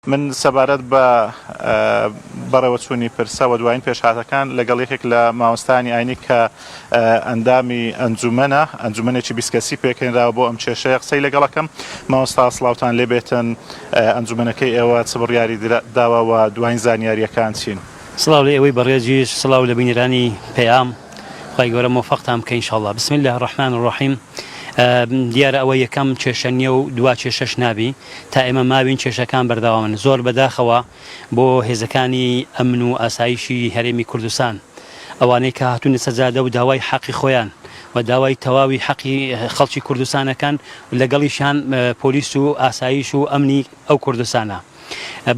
من سەبارەت بە بەڕێوەچوونی پرسە و دوایین پێشهاتەکان لەگەڵ یەکێک لە مامۆستانی ئاینی کە ئەندامی ئەنجومەنێکی بیسکەسی پێکەنراوە بۆ ئەم کێشەیە قسەی لەگەڵەکەم. مامۆستا سڵاوتان لێبێتن، ئەنجومەنەکەی ئێوە چ بڕیاری داوە و دوایین زانیاریەکان چین؟ سڵاو لە ئێوەی بەڕێزیش، سڵاو لە بینیرانی پێام، خی گەورە موفقتان بکەین ئینشاءالله. بسم الله الرحمن الرحیم. دیارە ئەوە یەکەم کێشە نییە و دوا کێشەش نابی، تا ئێمە ماوین کێشەکان بەردەوامن زۆر بەداخەوە بۆ هێزەکانی ئەمن و ئاسایشی هەرێمی کوردستان، ئەوانەی کە هاتوونە سەجادە و داوای حەقی خۆیان و داوای تەواوی حەقی خەڵکی کوردستانەکەن لەگەڵیشان پۆلیس و ئاسایش و ئەمنی ئەو کوردستانە.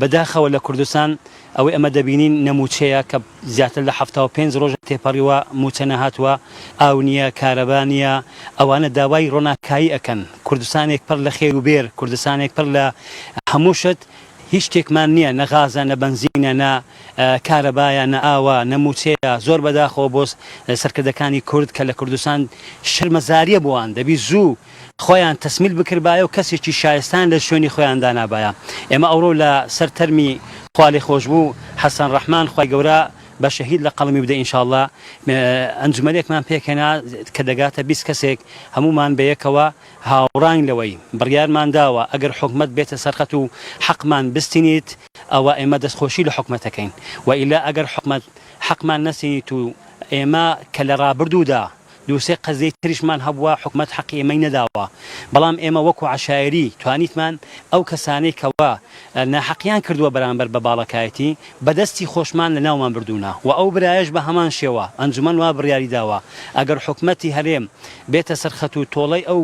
بەداخەوە لە کوردستان ئەوەی ئەمە دەبینین نەموچەیە کە زیاتر لە 75 ڕۆژ تێپەڕیوە موچە نەهاتووە، ئاو نییە، کارەبا نییە، ئەوانە داوای ڕۆناکایی ئەکەن. کوردستانێک پڕ لە خێر و بێر، کوردستانێک پڕ لە هەمووشت، هیچ شتێکمان نییە، نە غازە، نە بەنزینە، نە کارەبایە، نە ئاوە، نەموچەیە. زۆر بەداخەوە بۆ سەرکردەکانی کورد کە لە کوردستان شرمەزاریە بۆوان، دەبی زوو خۆیان تەسمیل بکربایە و کەسێکی شایستان لە شوێنی خۆیان دانابایە. ئێمە ئەوڕۆ لە سەر تەرمی خوالی خۆشببوو حەسەن ڕەحمان خی گەورە بە شەهید لە قەڵمی بدە ئینشاءالله، ئەنجومەنێکمان پێکەنا کە دەگاتە 20 کەسێک، هەمومان بەیەکەوە هاوڕان لەوەی بڕیارمان داوە ئەگەر حکومەت بێتە سەرخەت و حەقمان بستینیت ئەوە ئێمە دەستخۆشی لە حکومەتەکەین، و ئیلا ئەگەر حکومەت حەقمان نەسینیت و ئێمە کە لە ڕابردوودا دووسێ قەزەی تریشمان هەبووە حکومەت حەقی ئێمەی نەداوە، بەڵام ئێمە وەکو عشایری توانیتمان ئەو کەسانەی کەوە ناحەقیان کردووە بەرامبەر بە باڵەکایەتی بەدەستی خۆشمان لە ناومان بردوونە، و ئەو برایش بە هەمان شێوە ئەنجومەن وا بڕیاری داوە ئەگەر حکومەتی هەرێم بێتە سەرخەت و تۆڵەی ئەو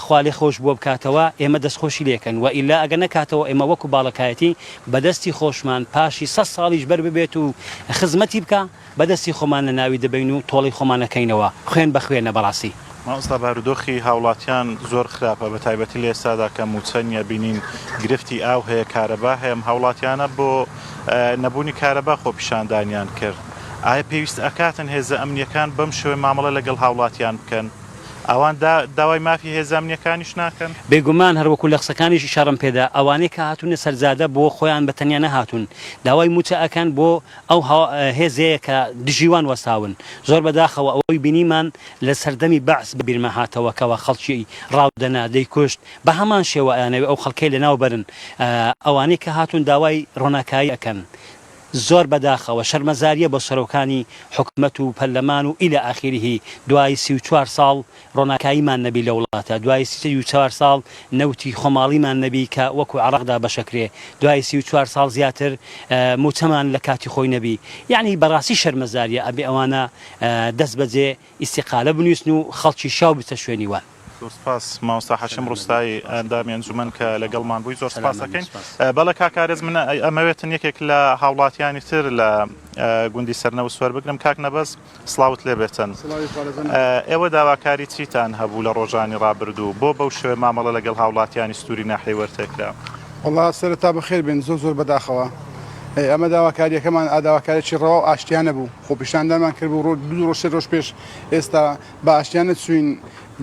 خوالی خۆش بۆ بکاتەوە ئێمە دەستخۆشی لێکەن، و ئیلا ئەگەر نەکاتەوە ئێمە وەکو باڵەکایەتی بەدەستی خۆشمان پاشی 100 ساڵیش بەر ببێت و خزمەتی بکە بەدەستی خۆمان لە ناوی دەبین و تۆڵی خۆمانەکەینەوە. خوێن بەخوێنە بەڕاستی. مامۆستا بارودۆخی هاوڵاتیان زۆر خراپە، بە تایبەتی لە ئێستادا کە موچە نییە، بینین گرفتی ئاو هەیە، کارەبا هەیە، هاوڵاتیانە بۆ نەبوونی کارەبا خۆپیشاندانیان کرد. ئایا پێویست ئەکاتن هێزە ئەمنیەکان بەم شێوەی مامەڵە لەگەڵ هاوڵاتیان بکەن؟ ئەوان داوای مافی هێزە ئەمنیەکانیش ناکەن؟ بێگومان هەروەکو لە قسەکانیشی شەڕم پێدا، ئەوانەی کە هاتوونە سەرزادە بۆ خۆیان بەتەنیا نەهاتوون، داوای موچە ئەکەن بۆ ئەو هێزەیە کە دژیوان وەساون. زۆر بەداخەوە ئەوەی بینیمان لە سەردەمی بەعس بەبیرمە هاتەوەکەوە خەڵکی ڕاودەنا دەیکوشت، بە هەمان شێوە ئەیانەوێ ئەو خەڵکەی لەناو بەرن. ئەوانەی کە هاتوون داوای ڕۆناکایی ئەکەن. زۆر بەداخەوە شەرمەزاریە بۆ سەرۆکانی حکومەت و پەرلەمان و ئیلە ئاخیریه. دوای 34 ساڵ ڕۆناکاییمان نەبی لە وڵاتە، دوای 34 ساڵ نەوتی خۆماڵیمان نەبی کە وەکو عێراقدا بەشەکرێ، دوای 34 ساڵ زیاتر موچەمان لە کاتی خۆی نەبی. یعنی بەڕاستی شەرمەزاریە، ئەبێ ئەوانە دەست بەجێ ئیستیقالە بنووسن و خەڵکی شاو بتە شوێنی وان. زۆر سپاس مامۆستا حەشم ڕوستایی ئەندامی ئەنجومەن کە لەگەڵمان بووی، زۆر سپاس دەکەین. بەڵێ کاکارێز، من ئەمەوێتن یەکێک لە هاوڵاتیانی تر لە گوندی سەرنەوە سوەر بگرم. کاک نەبەز، سڵاوت لێبێتن. ئێوە داواکاری چیتان هەبوو لە ڕۆژانی ڕابردوو بۆ بەو شێوە مامەڵە لەگەڵ هاوڵاتیانی سنووری ناحیەی وەرتێکرا؟ وەڵا سەرەتا بەخێر بێن، زۆر بەداخەوە ئەمە داواکاریەکەمان ئاداواکارێکی ڕەوا ئاشتیانە بوو، خۆپیشاندانمان کرد بوو ڕۆژ پێش. ئێستا بە ئاشتیانە چوین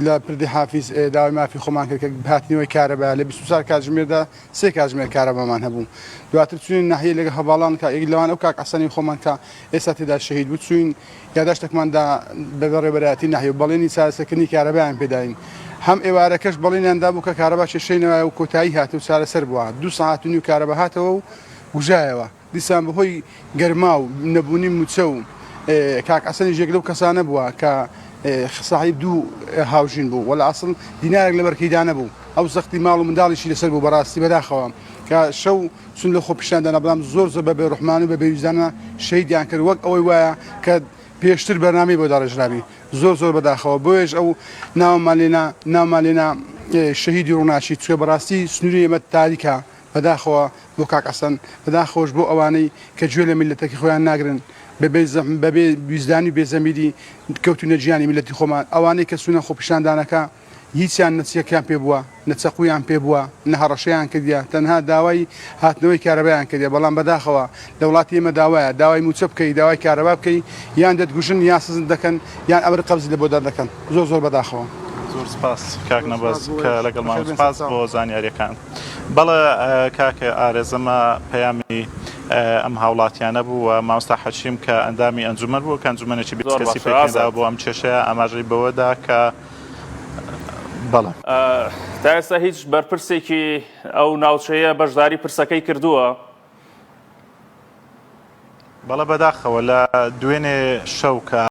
لە پردی حافیز داوای مافی خۆمان کرد کە هاتنەوەی کارەبا لە 24 کاتژمێردا 3 کاتژمێر کارەبامان هەبوو. دواتر چوین ناحیە لەگە هەواڵان کە یەک لەوان ئەو کاک حەسەنی خۆمان کە ئێستا تێدا شەهید بوو، چوین یاداشتێکماندا بە بەڕێوەبەرایەتی ناحیە و بەڵێنی چارەسەرکردنی کارەبایان پێداین. هەم ئێوارەکەش بەڵێنیاندا بوو کە کارەبا کێشەی و کۆتایی هاتە و چارەسەر بووە. 2 ساعت و نیو کارەبا هاتەوە و وژایەوە. دیسان بەهۆی گەرما و نەبوونی موچە و کاک حەسەنی ژێک لەو کەسانە بووە کە صاحب 2 هاوژین بوو، وەلا ئەسڵ دینارێک لە بەرکەیدا نەبوو. ئەو سەختی ماڵ و منداڵیشی لەسەر بوو بەڕاستی بەداخەوە کە شەو چون لە خۆپیشاندانە، بەڵام زۆر بە بێڕوحمان و بە بێویزانە شەیدیان کرد، وەک ئەوەی وایە کە پێشتر بەرنامەی بۆ داڕێژراوی. زۆر بەداخەوە بۆیش ئەو ناومان لێنا شەهیدی ڕووناچی چوە بەڕاستی سنووری ئێمە تاریکە بەداخەوە بۆ کاک حەسەن، بەداخەوەش بۆ ئەوانەی کە گوێ لە میلەتێکی خۆیان ناگرن بەبێ ویزدانی و بێزەمیری کەوتونە گیانی میلەتی خۆمان. ئەوانەی کە سوونە خۆپیشاندانەکە هیچیان نەچیەکیان پێ بووە، نەچەقویان پێ بووە، نەهەڕەشەیان کردیا، تەنها داوای هاتنەوەی کارەبایان کردیا. بەڵام بەداخەوە لە وڵاتی ئێمە داوایە داوای موچە بکەی، داوای کارەبا بکەی، یان دەتگوژن یان سزن دەکەن، یان ئەمر قەبزی لە بۆ دەردەکەن. زۆر بەداخەوە. زۆر سپاس کاک نەبەز کە لەگەڵمان، سپاس بۆ زانیاریەکان. بەڵێ کاکە ئارێزەمە پەیامی ئەم هاوڵاتیانە بوو و مامۆستا حەشیم کە ئەندامی ئەنجومەن بوو کە ئەنجومەنێکی کەسی پێکێندا بۆ ئەم کێشەیە ئاماژەی بەوەدا کە بەڵێ تا ئێستا هیچ بەرپرسێکی ئەو ناوچەیە بەشداری پرسەکەی کردووە؟ بەڵێ بەداخەوە لە دوێنێ شەو کە